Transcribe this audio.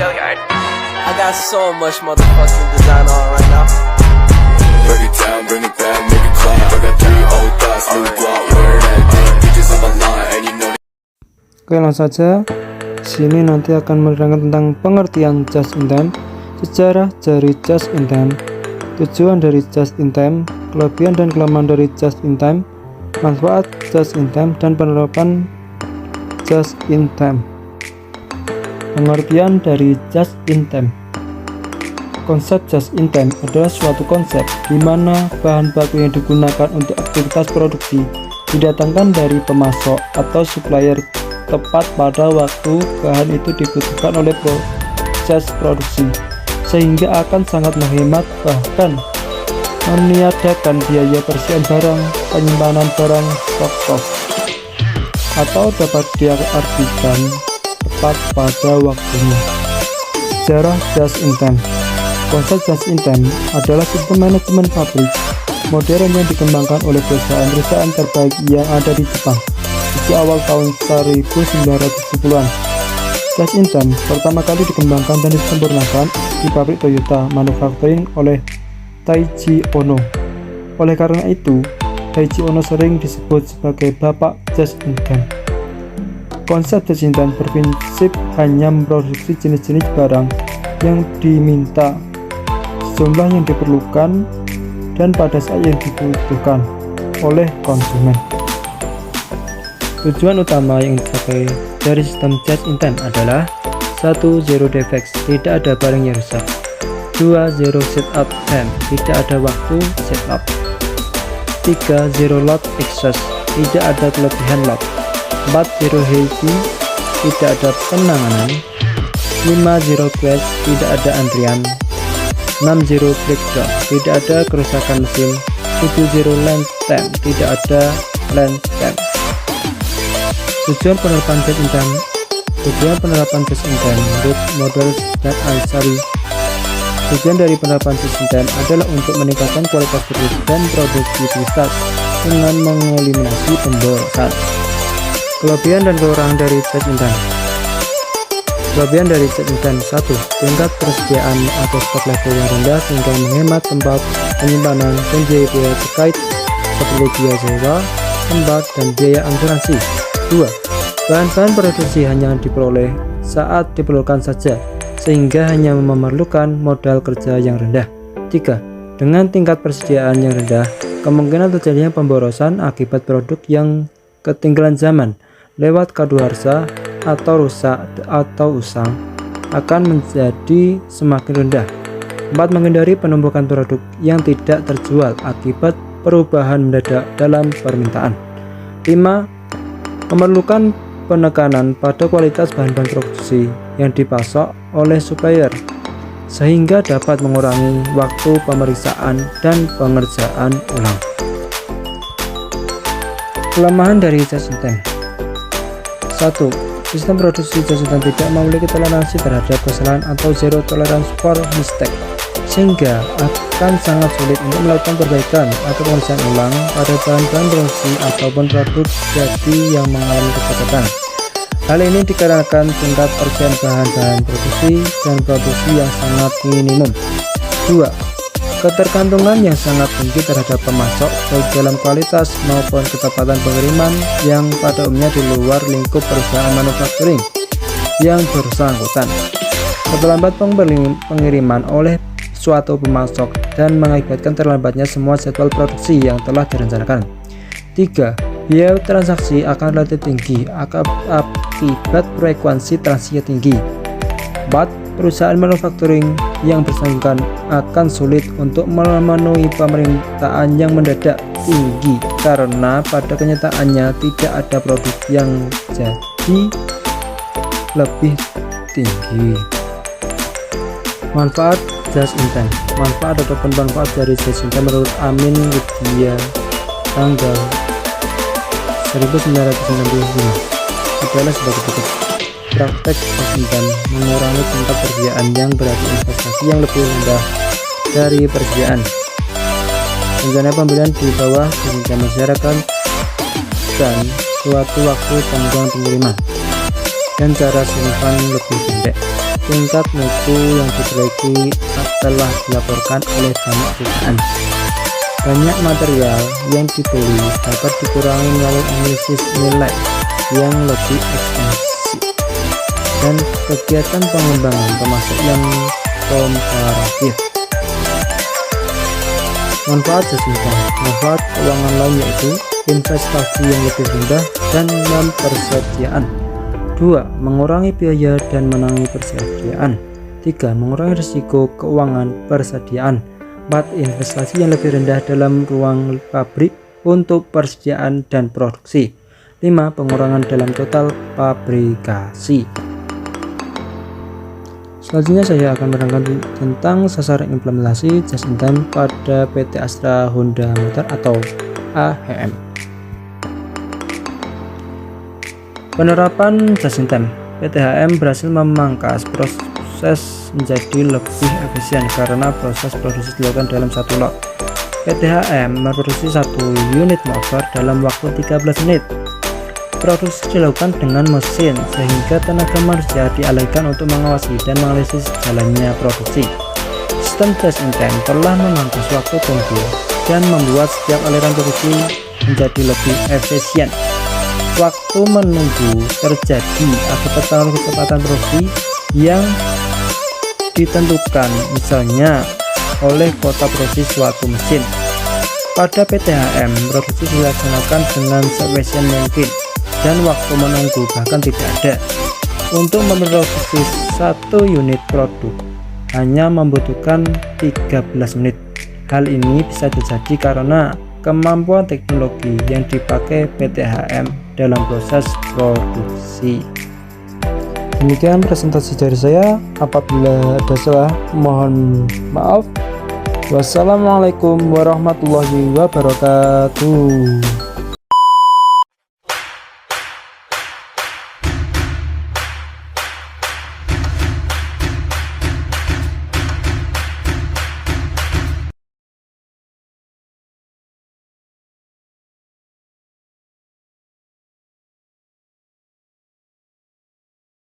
I got so much motherfucking design on right now. Break it down, bring it back, make it clap. I got 3 old thoughts, new guap, where that thing. Bitches on my line, and you know. Oke, langsung saja. Sini nanti akan menerangkan tentang pengertian just in time, sejarah dari just in time, tujuan dari just in time, kelebihan dan kelemahan dari just in time, manfaat just in time, dan penerapan just in time. Pengertian dari just in time. Konsep just in time adalah suatu konsep di mana bahan baku yang digunakan untuk aktivitas produksi didatangkan dari pemasok atau supplier tepat pada waktu bahan itu dibutuhkan oleh proses produksi, sehingga akan sangat menghemat bahkan meniadakan biaya persediaan barang, penyimpanan barang, stock cost, atau dapat diartikan tepat pada waktunya. Sejarah just in time. Konsep just in time adalah sistem manajemen pabrik modern yang dikembangkan oleh perusahaan-perusahaan terbaik yang ada di Jepang di awal tahun 1970-an. Just in time pertama kali dikembangkan dan disempurnakan di pabrik Toyota Manufacturing oleh Taiichi Ohno. Oleh karena itu, Taiichi Ohno sering disebut sebagai Bapak Just in Time. Konsep just in time berprinsip hanya memproduksi jenis-jenis barang yang diminta, jumlah yang diperlukan, dan pada saat yang dibutuhkan oleh konsumen. Tujuan utama yang dicapai dari sistem just in time adalah 1. Zero defects, tidak ada barang yang rusak. 2. Zero setup time, tidak ada waktu setup. 3. Zero load excess, tidak ada kelebihan load. 4. Zero heavy, tidak ada penanganan. 5. Zero quest, tidak ada antrian. 6. Zero breakdown, tidak ada kerusakan mesin. 7. Zero length time, tidak ada length time. Tujuan penerapan just in time. Menurut model dan Ansari, tujuan dari penerapan just in time adalah untuk meningkatkan kualitas produk dan produktivitas dengan mengeliminasi pemborosan. Kelebihan dan kekurangan dari just in time. Kelebihan dari just in time: 1. Tingkat persediaan atau stok level yang rendah sehingga menghemat tempat penyimpanan dan biaya terkait seperti biaya sewa, tempat, dan biaya asuransi. 2. Bahan-bahan produksi hanya diperoleh saat diperlukan saja, sehingga hanya memerlukan modal kerja yang rendah. 3. Dengan tingkat persediaan yang rendah, kemungkinan terjadinya pemborosan akibat produk yang ketinggalan zaman lewat kadaluarsa atau rusak atau usang akan menjadi semakin rendah. 4. Menghindari penumpukan produk yang tidak terjual akibat perubahan mendadak dalam permintaan. 5. Memerlukan penekanan pada kualitas bahan-bahan produksi yang dipasok oleh supplier, sehingga dapat mengurangi waktu pemeriksaan dan pengerjaan ulang. Kelemahan dari just in time. 1. Sistem produksi just in time tidak memiliki toleransi terhadap kesalahan atau zero tolerance for mistake, sehingga akan sangat sulit untuk melakukan perbaikan atau pengerjaan ulang pada bahan-bahan produksi ataupun produk jadi yang mengalami kecacatan. Hal ini dikarenakan tingkat persediaan bahan-bahan produksi dan produksi yang sangat minimum. 2. Ketergantungan yang sangat tinggi terhadap pemasok baik dalam kualitas maupun ketepatan pengiriman yang pada umumnya di luar lingkup perusahaan manufacturing yang bersangkutan. Terlambat pengiriman oleh suatu pemasok dan mengakibatkan terlambatnya semua jadwal produksi yang telah direncanakan. 3. Biaya transaksi akan relatif tinggi akibat frekuensi transaksi tinggi. 4. Perusahaan manufacturing yang bersangkutan akan sulit untuk memenuhi permintaan yang mendadak tinggi karena pada kenyataannya tidak ada produk yang jadi lebih tinggi. Manfaat just in time. Manfaat ataupun manfaat dari just in time menurut Amin Widya tanggal 1995 adalah sebagai berikut. Praktek just in time mengurangi tingkat persediaan yang berarti investasi yang lebih rendah dari persediaan. Rencana pembelian di bawah sehingga masyarakat dan suatu waktu panjang pengiriman. dan cara simpan lebih pendek. Tingkat mutu yang dimiliki telah dilaporkan oleh banyak perusahaan. Banyak material yang dibeli dapat dikurangi melalui analisis nilai yang lebih ekstensif dan kegiatan pengembangan termasuk yang komparatif. Manfaat sesimpan. Manfaat keuangan lain yaitu investasi yang lebih rendah dan persediaan. 2. Mengurangi biaya dan menangani persediaan. 3. Mengurangi risiko keuangan persediaan. 4. Investasi yang lebih rendah dalam ruang pabrik untuk persediaan dan produksi. 5. Pengurangan dalam total pabrikasi. Selanjutnya saya akan menerangkan tentang sasaran implementasi just in time pada PT Astra Honda Motor atau AHM. Penerapan just in time. PT HM berhasil memangkas proses menjadi lebih efisien karena proses produksi dilakukan dalam satu lot. PT HM memproduksi 1 unit motor dalam waktu 13 menit. Produksi dilakukan dengan mesin sehingga tenaga manusia dialihkan untuk mengawasi dan menganalisis jalannya produksi. Sistem just in time telah memangkas waktu tunggu dan membuat setiap aliran produksi menjadi lebih efisien. Waktu menunggu terjadi akibat pengaruh kecepatan produksi yang ditentukan misalnya oleh kota produksi suatu mesin. Pada PT HM, produksi dilaksanakan dengan seefisien mungkin dan waktu menunggu bahkan tidak ada. Untuk memproduksi 1 unit produk hanya membutuhkan 13 menit. Hal ini bisa terjadi karena kemampuan teknologi yang dipakai PT HM dalam proses produksi. Demikian presentasi dari saya. Apabila ada salah, mohon maaf. Wassalamualaikum warahmatullahi wabarakatuh.